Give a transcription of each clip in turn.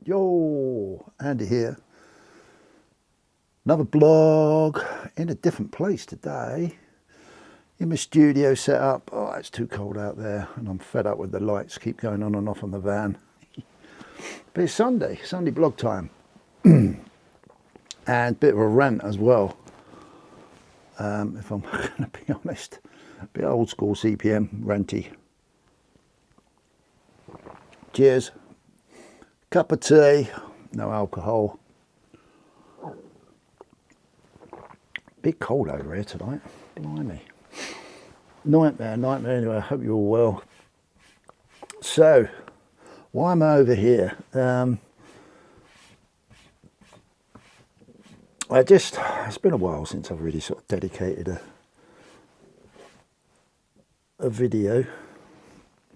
Yo, Andy here. Another blog in a different place today. In my studio set up. Oh, it's too cold out there and I'm fed up with the lights keep going on and off on the van. But it's Sunday blog time. And a bit of a rant as well. If I'm going to be honest. A bit old school CPM, ranty. Cheers. Cup of tea, no alcohol. Bit cold over here tonight, blimey. Nightmare anyway, I hope you're all well. So, why am I over here? It's been a while since I've really sort of dedicated a video.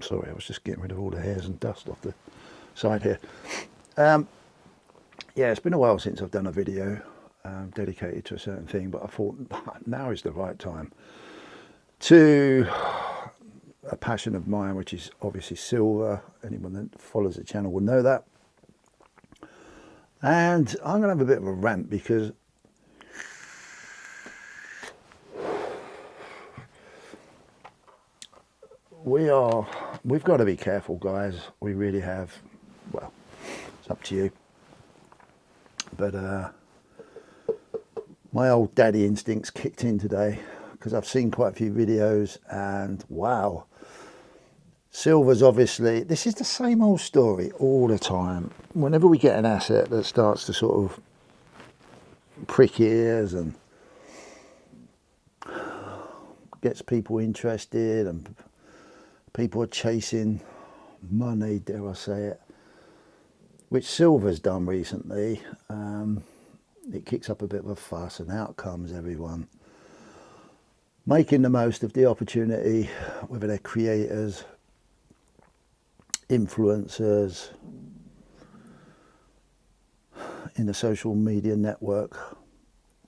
Sorry, I was just getting rid of all the hairs and dust off the side here. Yeah, it's been a while since I've done a video dedicated to a certain thing, but I thought now is the right time to a passion of mine, which is obviously silver. Anyone that follows the channel will know that. And I'm going to have a bit of a rant because we've got to be careful, guys. We really have. Well, it's up to you. But my old daddy instincts kicked in today because I've seen quite a few videos and wow. Silver's obviously, this is the same old story all the time. Whenever we get an asset that starts to sort of prick ears and gets people interested and people are chasing money, dare I say it, which silver's done recently, it kicks up a bit of a fuss and out comes everyone making the most of the opportunity, whether they're creators, influencers in the social media network,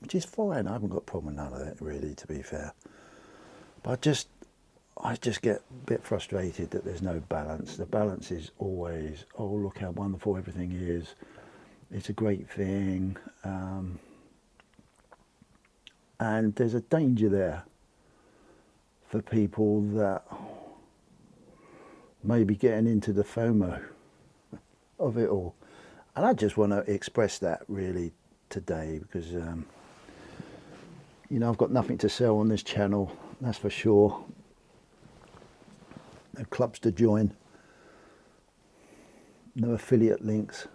which is fine. I haven't got a problem with none of it really, to be fair. But I just get a bit frustrated that there's no balance. The balance is always, oh, look how wonderful everything is. It's a great thing. And there's a danger there for people that may be getting into the FOMO of it all. And I just want to express that really today because, you know, I've got nothing to sell on this channel, that's for sure. No clubs to join, no affiliate links,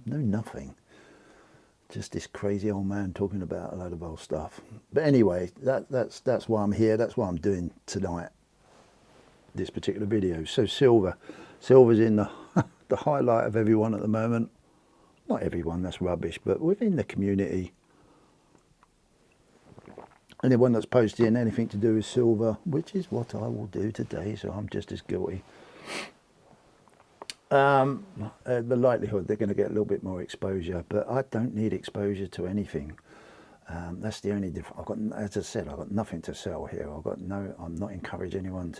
no nothing. Just this crazy old man talking about a load of old stuff. But anyway, that's why I'm here. That's what I'm doing tonight. This particular video. So silver's in the the highlight of everyone at the moment. Not everyone, that's rubbish, but within the community. Anyone that's posting anything to do with silver, which is what I will do today, so I'm just as guilty. The likelihood they're going to get a little bit more exposure, but I don't need exposure to anything. That's the only difference. I've got, as I said, I've got nothing to sell here. I'm not encouraging anyone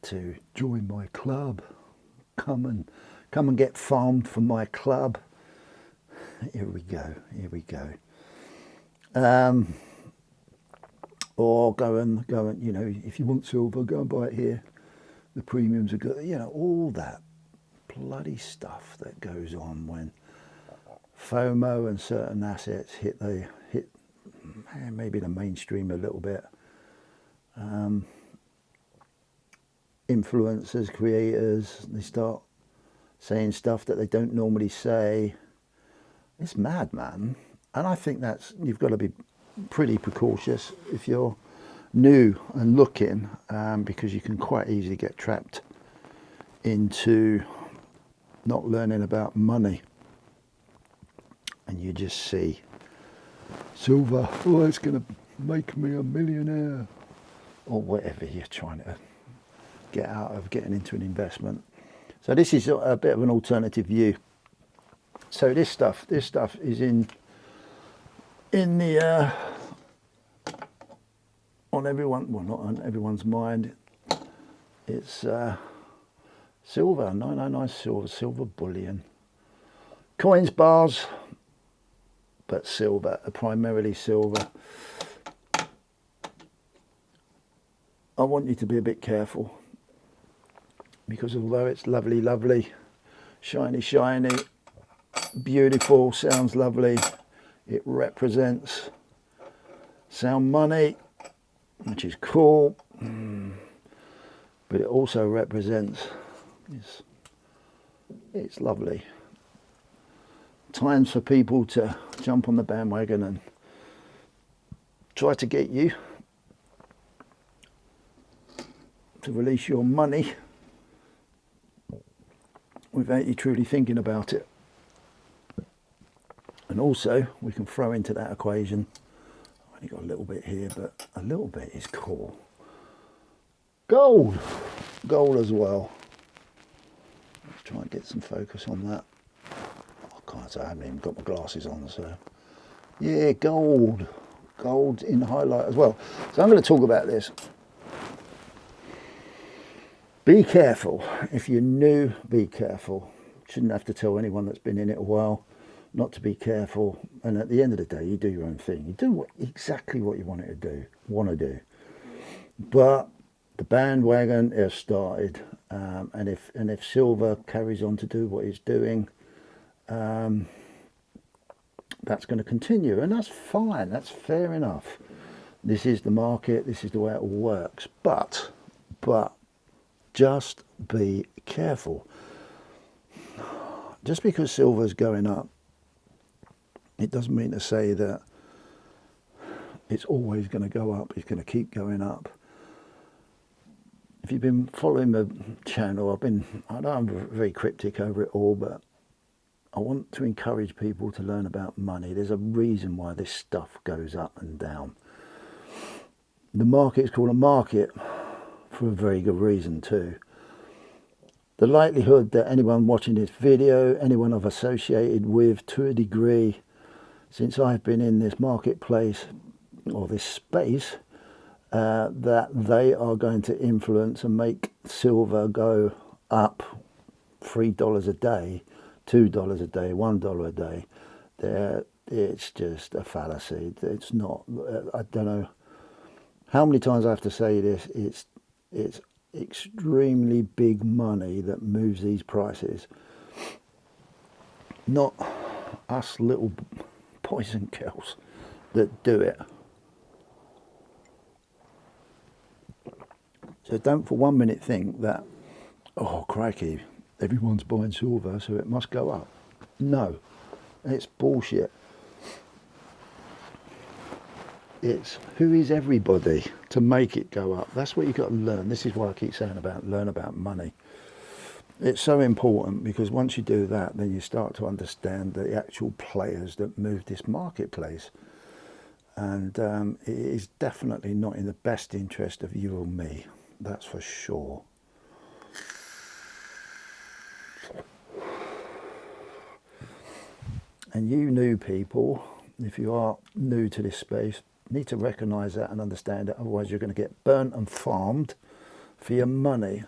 to join my club. Come and get farmed from my club. Here we go. Or go and you know, if you want silver, go and buy it here. The premiums are good. You know, all that bloody stuff that goes on when FOMO and certain assets hit maybe the mainstream a little bit. Influencers, creators, they start saying stuff that they don't normally say. It's mad, man. And I think you've got to be pretty precautious if you're new and looking, because you can quite easily get trapped into not learning about money, and you just see silver, oh, it's going to make me a millionaire, or whatever you're trying to get out of getting into an investment. So this is a bit of an alternative view. So this stuff is in the on everyone, well, not on everyone's mind. It's silver, 999 silver bullion. Coins, bars, but silver, primarily silver. I want you to be a bit careful, because although it's lovely, lovely, shiny, shiny, beautiful, sounds lovely, it represents sound money, which is cool, but it also represents, it's lovely. Times for people to jump on the bandwagon and try to get you to release your money without you truly thinking about it. And also, we can throw into that equation, I've only got a little bit here, but a little bit is cool. Gold as well. Let's try and get some focus on that. I can't say I haven't even got my glasses on, so yeah, gold in highlight as well. So I'm going to talk about this. Be careful. If you're new, be careful. Shouldn't have to tell anyone that's been in it a while not to be careful. And at the end of the day, you do your own thing. You do exactly what you want to do. But the bandwagon has started, and if silver carries on to do what it's doing, that's going to continue, and that's fine. That's fair enough. This is the market. This is the way it all works. But just be careful. Just because silver's going up, it doesn't mean to say that it's always going to go up. It's going to keep going up. If you've been following the channel, I know I'm very cryptic over it all, but I want to encourage people to learn about money. There's a reason why this stuff goes up and down. The market is called a market for a very good reason too. The likelihood that anyone watching this video, anyone I've associated with to a degree, since I've been in this marketplace or this space, that they are going to influence and make silver go up $3 a day, $2 a day, $1 a day, it's just a fallacy. It's not. I don't know how many times I have to say this. It's extremely big money that moves these prices, not us little boys and girls that do it. So don't for 1 minute think that, oh crikey, everyone's buying silver, so it must go up. No, it's bullshit. It's who is everybody to make it go up. That's what you've got to learn. This is why I keep saying learn about money. It's so important, because once you do that, then you start to understand the actual players that move this marketplace. And it is definitely not in the best interest of you or me. That's for sure. And you new people, if you are new to this space, need to recognise that and understand it. Otherwise you're going to get burnt and farmed for your money.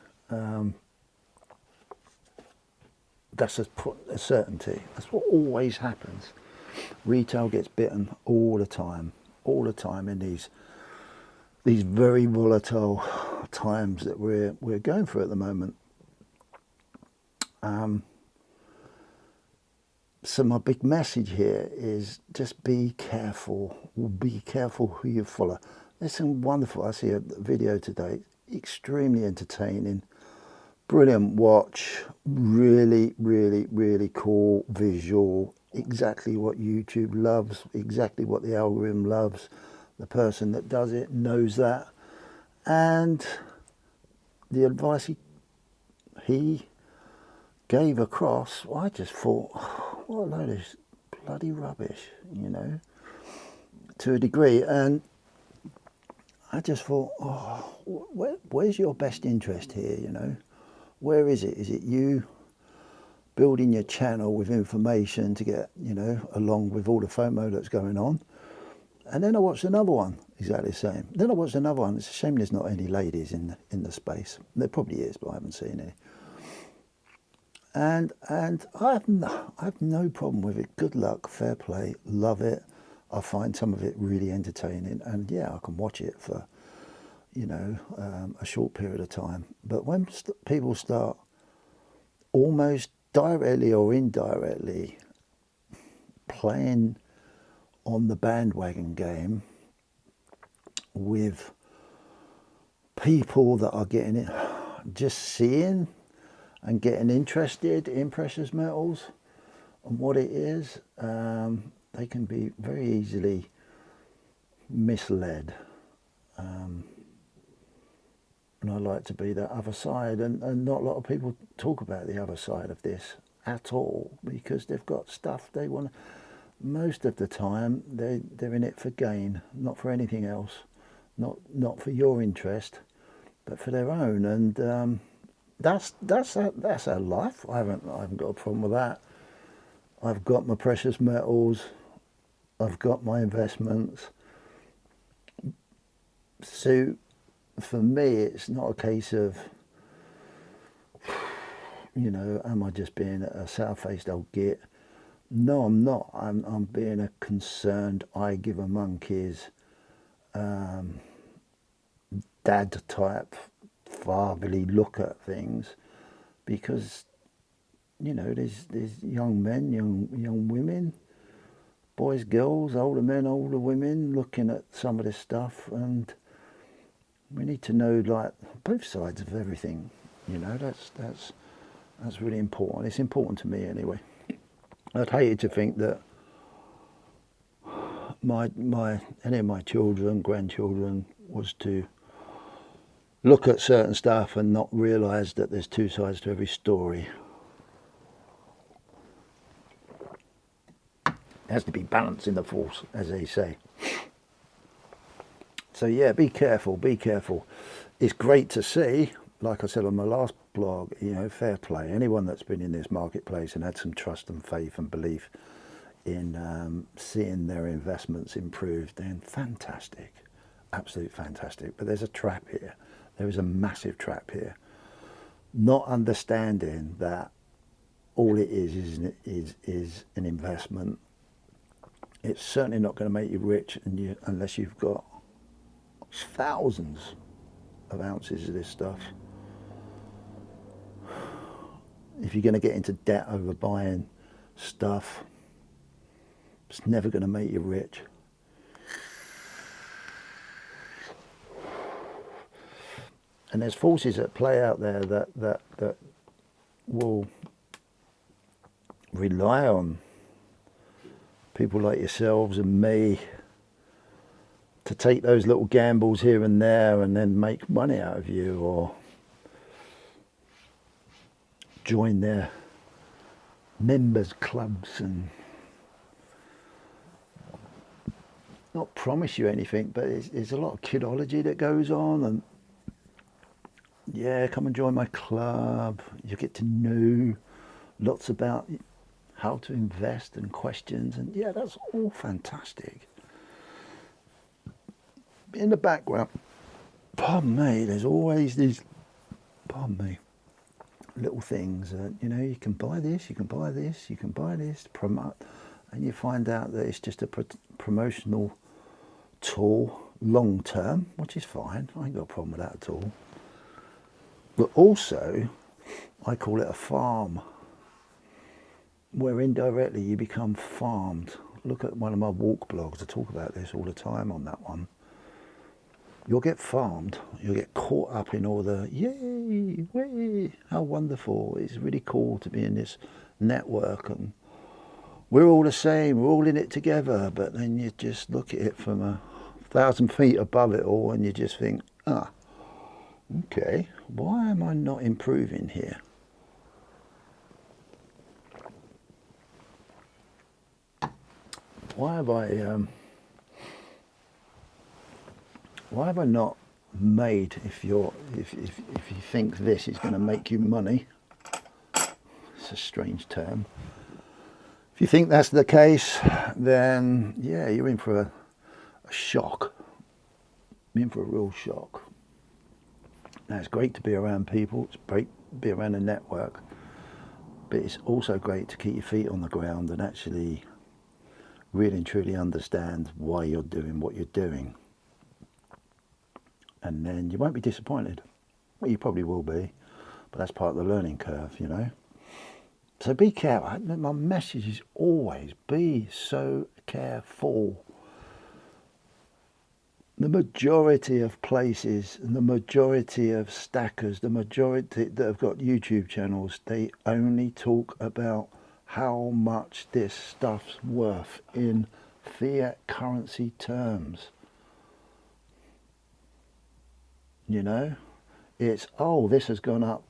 That's a certainty. That's what always happens. Retail gets bitten all the time in these very volatile times that we're going through at the moment. So my big message here is just be careful. Be careful who you follow. There's some wonderful, I see a video today, extremely entertaining, brilliant watch, really, really, really cool visual, exactly what YouTube loves, exactly what the algorithm loves. The person that does it knows that. And the advice he gave across, well, I just thought, oh, what a load of bloody rubbish, to a degree. And I just thought, oh, where's your best interest here, Where is it? Is it you building your channel with information to get, along with all the FOMO that's going on? And then I watched another one, exactly the same. Then I watched another one. It's a shame there's not any ladies in the space. There probably is, but I haven't seen any. And I have no problem with it. Good luck, fair play, love it. I find some of it really entertaining, and yeah, I can watch it for a short period of time. But when people start almost directly or indirectly playing on the bandwagon game with people that are getting it, just seeing and getting interested in precious metals and what it is, they can be very easily misled. And I like to be that other side, and not a lot of people talk about the other side of this at all, because they've got stuff they want. Most of the time they're in it for gain, not for anything else, not for your interest, but for their own. And that's our life. I haven't got a problem with that. I've got my precious metals, I've got my investments. So for me, it's not a case of, am I just being a sour-faced old git? No, I'm not. I'm being a concerned, I give a monkeys, dad type, fatherly look at things, because there's young men, young women, boys, girls, older men, older women looking at some of this stuff, and we need to know like both sides of everything. That's really important. It's important to me anyway. I'd hate to think that any of my children, grandchildren, was to look at certain stuff and not realise that there's two sides to every story. It has to be balance in the force, as they say. So yeah, be careful, be careful. It's great to see, like I said on my last blog, fair play. Anyone that's been in this marketplace and had some trust and faith and belief in seeing their investments improved, then fantastic, absolute fantastic. But there's a trap here. There is a massive trap here. Not understanding that all it is an investment. It's certainly not going to make you rich unless you've got thousands of ounces of this stuff. If you're going to get into debt over buying stuff, it's never going to make you rich. And there's forces at play out there that will rely on people like yourselves and me to take those little gambles here and there and then make money out of you, or join their members clubs and not promise you anything, but there's a lot of kidology that goes on, and yeah, come and join my club. You get to know lots about how to invest and questions, and yeah, that's all fantastic. In the background, pardon me, there's always these, little things that, you can buy this, you can buy this, you can buy this, promote, and you find out that it's just a promotional tool long term, which is fine. I ain't got a problem with that at all. But also, I call it a farm, where indirectly you become farmed. Look at one of my walk blogs. I talk about this all the time on that one. You'll get farmed. You'll get caught up in all the yay, way, how wonderful. It's really cool to be in this network, and we're all the same. We're all in it together. But then you just look at it from 1,000 feet above it all, and you just think, okay, why am I not improving here? Why have I not made, if you think this is going to make you money, it's a strange term. If you think that's the case, then yeah, you're in for a shock. You're in for a real shock. Now, it's great to be around people. It's great to be around a network. But it's also great to keep your feet on the ground and actually really and truly understand why you're doing what you're doing. And then you won't be disappointed. Well, you probably will be, but that's part of the learning curve, you know. So be careful. My message is always be so careful. The majority of places and the majority of stackers, the majority that have got YouTube channels, they only talk about how much this stuff's worth in fiat currency terms. You know, it's, oh, this has gone up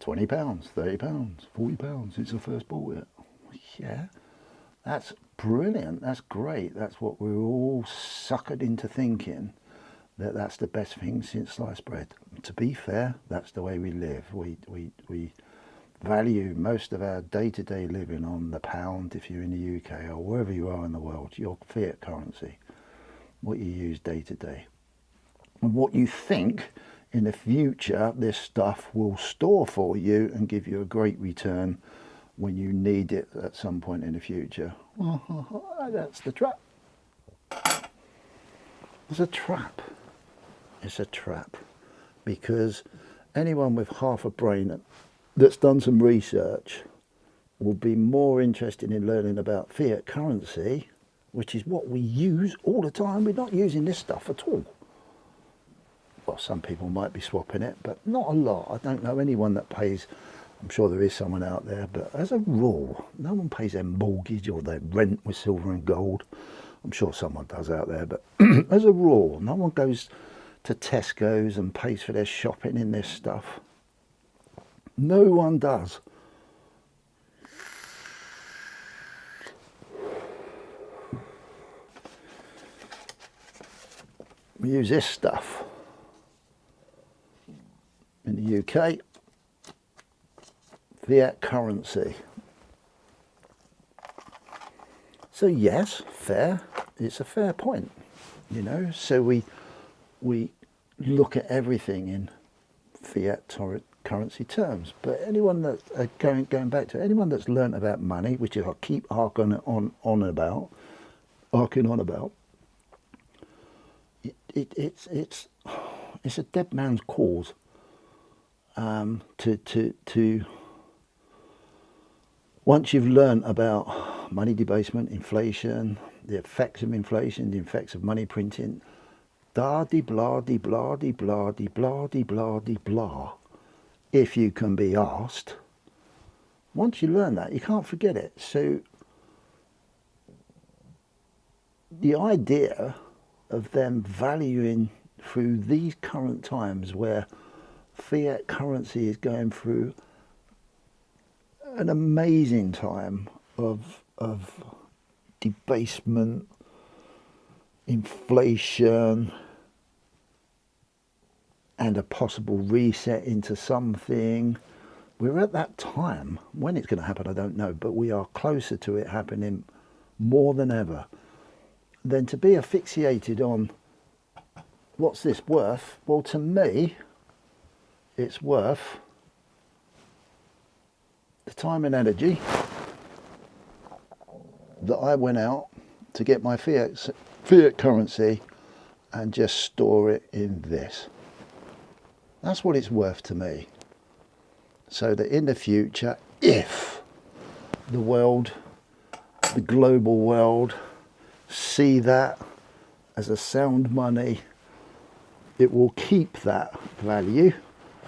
£20, £30, £40 since I first bought it. Yeah, that's brilliant, that's great. That's what we're all suckered into thinking, that that's the best thing since sliced bread. To be fair, that's the way we live. We value most of our day-to-day living on the pound if you're in the UK or wherever you are in the world, your fiat currency, what you use day to day. And what you think in the future this stuff will store for you and give you a great return when you need it at some point in the future. That's the trap. It's a trap. It's a trap. Because anyone with half a brain that's done some research will be more interested in learning about fiat currency, which is what we use all the time. We're not using this stuff at all. Well, some people might be swapping it, but not a lot. I don't know anyone that pays. I'm sure there is someone out there, but as a rule, no one pays their mortgage or their rent with silver and gold. I'm sure someone does out there, but as a rule, no one goes to Tesco's and pays for their shopping in this stuff. No one does. We use this stuff in the UK, fiat currency. So yes, fair. It's a fair point, you know. So we look at everything in fiat currency terms. But anyone that's going back to anyone that's learnt about money, which I keep harking on about, it's a dead man's cause. To once you've learnt about money debasement, inflation, the effects of inflation, the effects of money printing, blah, if you can be asked, once you learn that, you can't forget it. So the idea of them valuing through these current times where fiat currency is going through an amazing time of debasement, inflation, and a possible reset into something. We're at that time. When it's going to happen, I don't know, but we are closer to it happening more than ever. Then to be asphyxiated on what's this worth? Well, to me, it's worth the time and energy that I went out to get my fiat currency and just store it in this. That's what it's worth to me. So that in the future, if the world, the global world, see that as a sound money, it will keep that value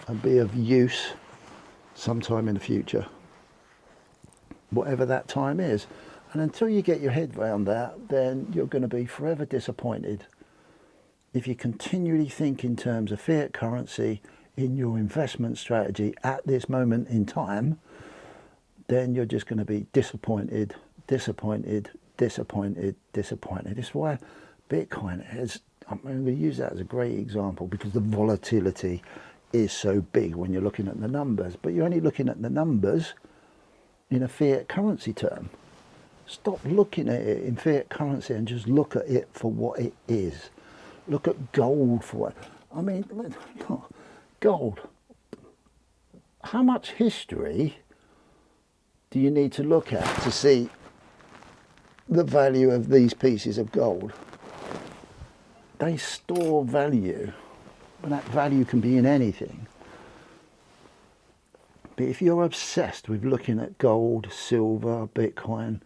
and be of use sometime in the future, whatever that time is. And until you get your head around that, then you're going to be forever disappointed. If you continually think in terms of fiat currency in your investment strategy at this moment in time, then you're just going to be disappointed. It's why Bitcoin is, I'm going to use that as a great example, because the volatility is so big when you're looking at the numbers, but you're only looking at the numbers in a fiat currency term. Stop looking at it in fiat currency and just look at it for what it is. Look at gold for it. I mean, gold. How much history do you need to look at to see the value of these pieces of gold? They store value, but that value can be in anything. But if you're obsessed with looking at gold, silver, Bitcoin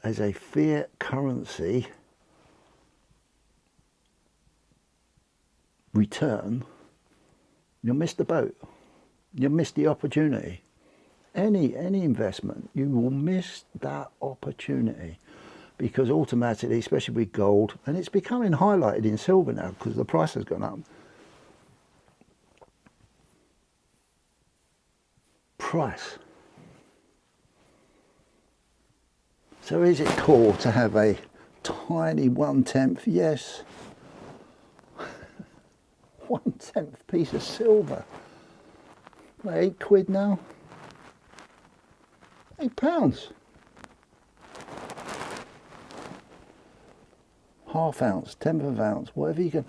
as a fiat currency return, you'll miss the boat. You'll miss the opportunity. Any investment, you will miss that opportunity, because automatically, especially with gold, and it's becoming highlighted in silver now because the price has gone up. Price. So is it cool to have a tiny 1/10? Yes. 1/10 piece of silver. Like £8 now. £8. Half ounce, 1/10 of an ounce, whatever you can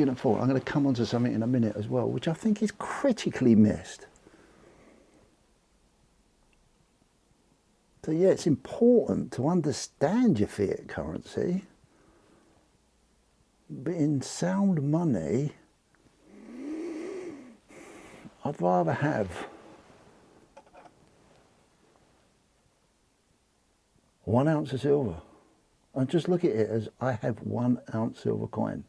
afford. I'm going to come on to something in a minute as well, which I think is critically missed. So yeah, it's important to understand your fiat currency, but in sound money, I'd rather have 1 ounce of silver. And just look at it as I have 1 ounce silver coin.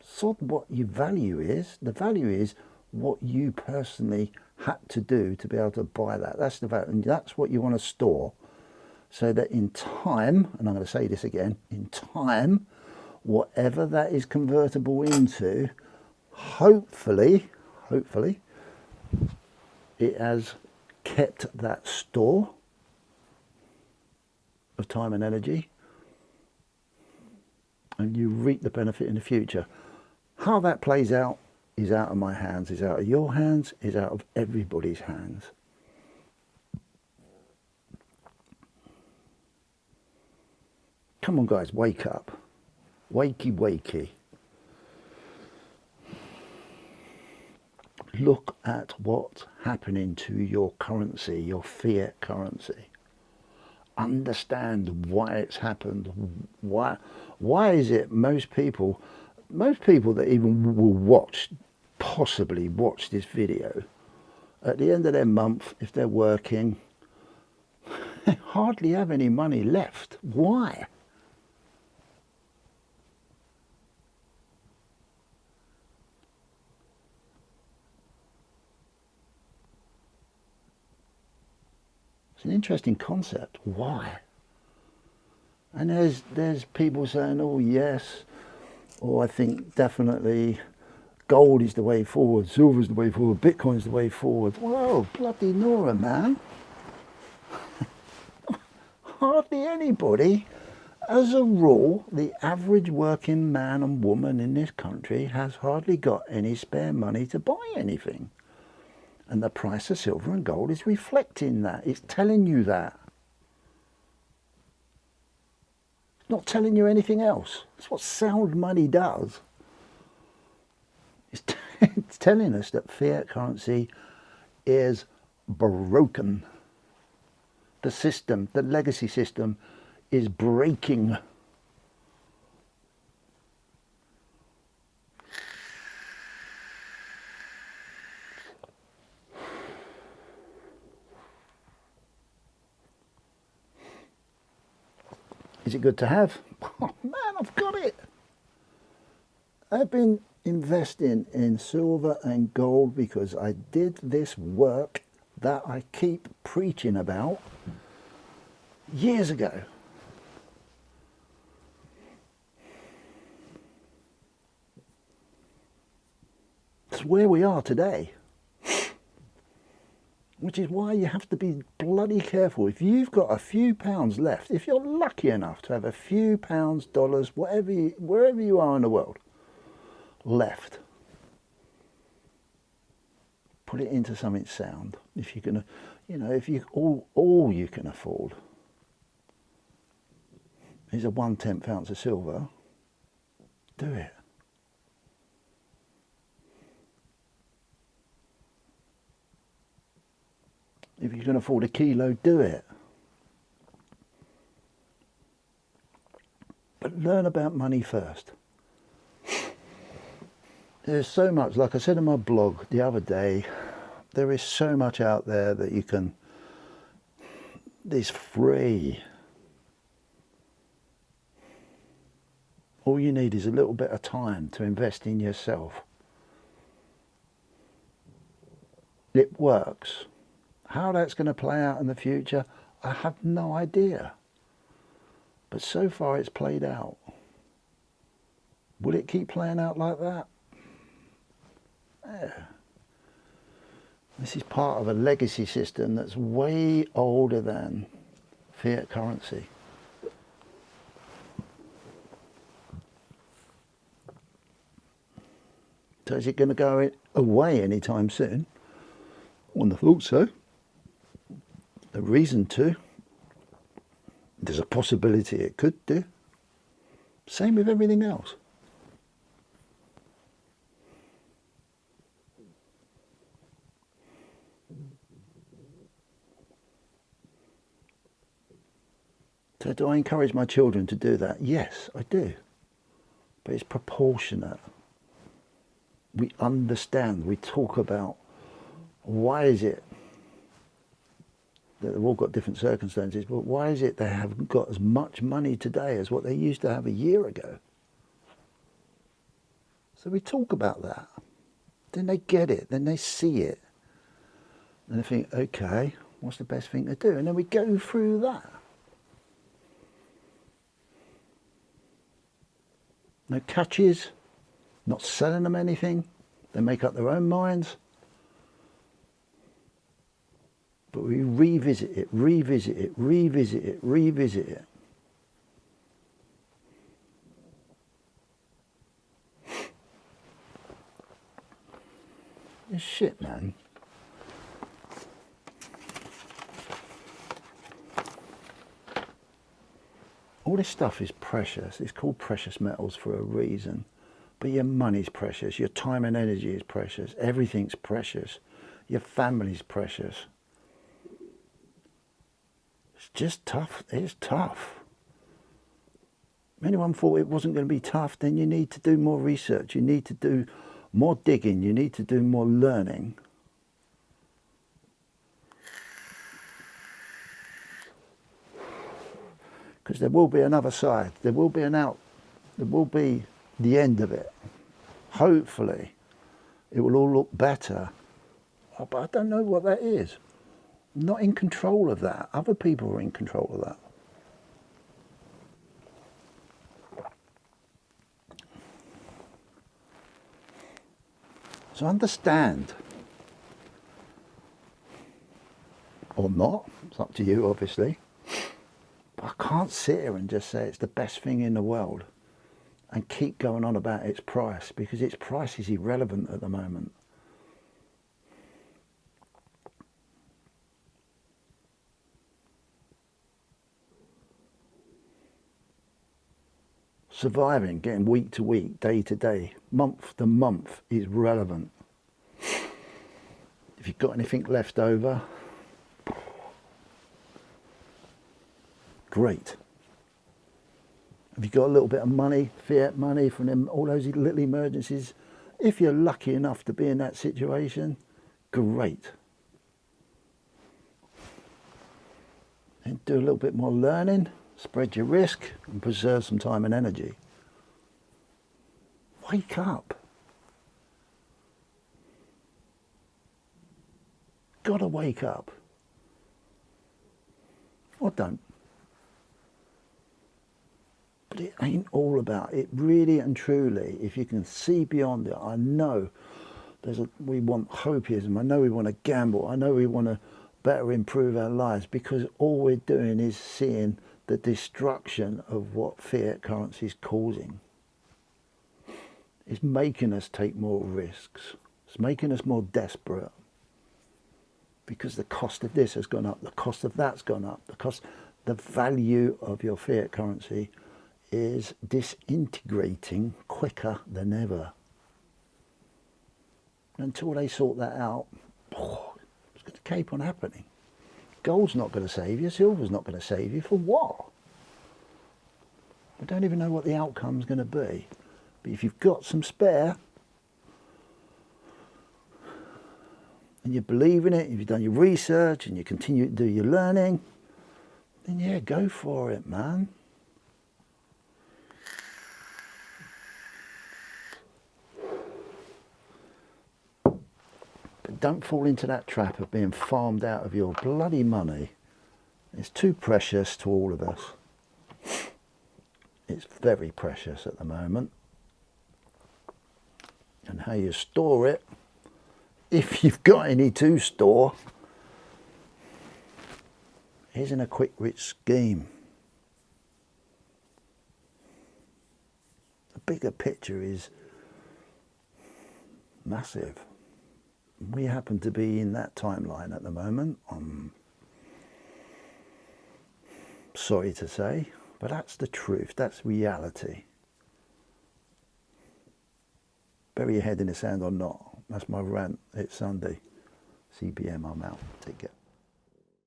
Sod what your value is. The value is what you personally had to do to be able to buy that. That's the value, and that's what you want to store, so that in time, and I'm going to say this again, in time, whatever that is convertible into, hopefully, it has kept that store of time and energy, and you reap the benefit in the future. How that plays out is out of my hands, is out of your hands, is out of everybody's hands. Come on guys, wake up. Wakey wakey. Look at what's happening to your currency, your fiat currency. Understand why it's happened. Why is it most people that even will possibly watch this video, at the end of their month, if they're working, they hardly have any money left. Why? It's an interesting concept. Why? And there's people saying, oh yes, or I think definitely gold is the way forward, silver is the way forward, Bitcoin is the way forward. Whoa, bloody Nora, man. Hardly anybody. As a rule, the average working man and woman in this country has hardly got any spare money to buy anything. And the price of silver and gold is reflecting that. It's telling you that. It's not telling you anything else. That's what sound money does. It's telling us that fiat currency is broken. The system, the legacy system, is breaking. Is it good to have? Oh man, I've got it. I've been investing in silver and gold because I did this work that I keep preaching about years ago. It's where we are today. Which is why you have to be bloody careful. If you've got a few pounds left, if you're lucky enough to have a few pounds, dollars, wherever you are in the world, left, put it into something sound. If you're gonna, if you all you can afford is a 1/10 ounce of silver, do it. If you can afford a kilo, do it. But learn about money first. There's so much, like I said in my blog the other day, there is so much out there that you can, it's free. All you need is a little bit of time to invest in yourself. It works. How that's going to play out in the future, I have no idea. But so far it's played out. Will it keep playing out like that? Yeah. This is part of a legacy system that's way older than fiat currency. So is it going to go away anytime soon? I wouldn't have thought so. The reason to. There's a possibility it could do. Same with everything else. So do I encourage my children to do that? Yes, I do. But it's proportionate. We understand, we talk about why is it that they've all got different circumstances, but why is it they haven't got as much money today as what they used to have a year ago? So we talk about that. Then they get it, then they see it. And they think, okay, what's the best thing to do? And then we go through that. No catches, not selling them anything. They make up their own minds. But we revisit it, revisit it, revisit it, revisit it. It's shit, man. All this stuff is precious. It's called precious metals for a reason. But your money's precious. Your time and energy is precious. Everything's precious. Your family's precious. It's just tough. It's tough. If anyone thought it wasn't going to be tough, then you need to do more research. You need to do more digging. You need to do more learning. Because there will be another side. There will be an out. There will be the end of it. Hopefully, it will all look better. But I don't know what that is. I'm not in control of that. Other people are in control of that. So understand. Or not. It's up to you, obviously. But I can't sit here and just say it's the best thing in the world and keep going on about its price, because its price is irrelevant at the moment. Surviving, getting week to week, day to day, month to month is relevant. If you've got anything left over, great. If you've got a little bit of money, fiat money from them, all those little emergencies, if you're lucky enough to be in that situation, great. And do a little bit more learning, spread your risk, and preserve some time and energy. Wake up. Gotta wake up. Or don't. But it ain't all about it, really and truly. If you can see beyond it, I know we want hopeism, I know we want to gamble, I know we want to better improve our lives, because all we're doing is seeing the destruction of what fiat currency is causing. It's making us take more risks. It's making us more desperate. Because the cost of this has gone up, the cost of that's gone up, the value of your fiat currency is disintegrating quicker than ever. Until they sort that out, it's going to keep on happening. Gold's not going to save you, silver's not going to save you. For what? I don't even know what the outcome's going to be. But if you've got some spare, and you believe in it, if you've done your research and you continue to do your learning, then yeah, go for it, man. But don't fall into that trap of being farmed out of your bloody money. It's too precious to all of us. It's very precious at the moment. And how you store it, if you've got any to store, isn't a quick rich scheme. The bigger picture is massive. We happen to be in that timeline at the moment. I'm sorry to say, but that's the truth, that's reality. Bury your head in the sand or not. That's my rant. It's Sunday. CBM, I'm out. Take care.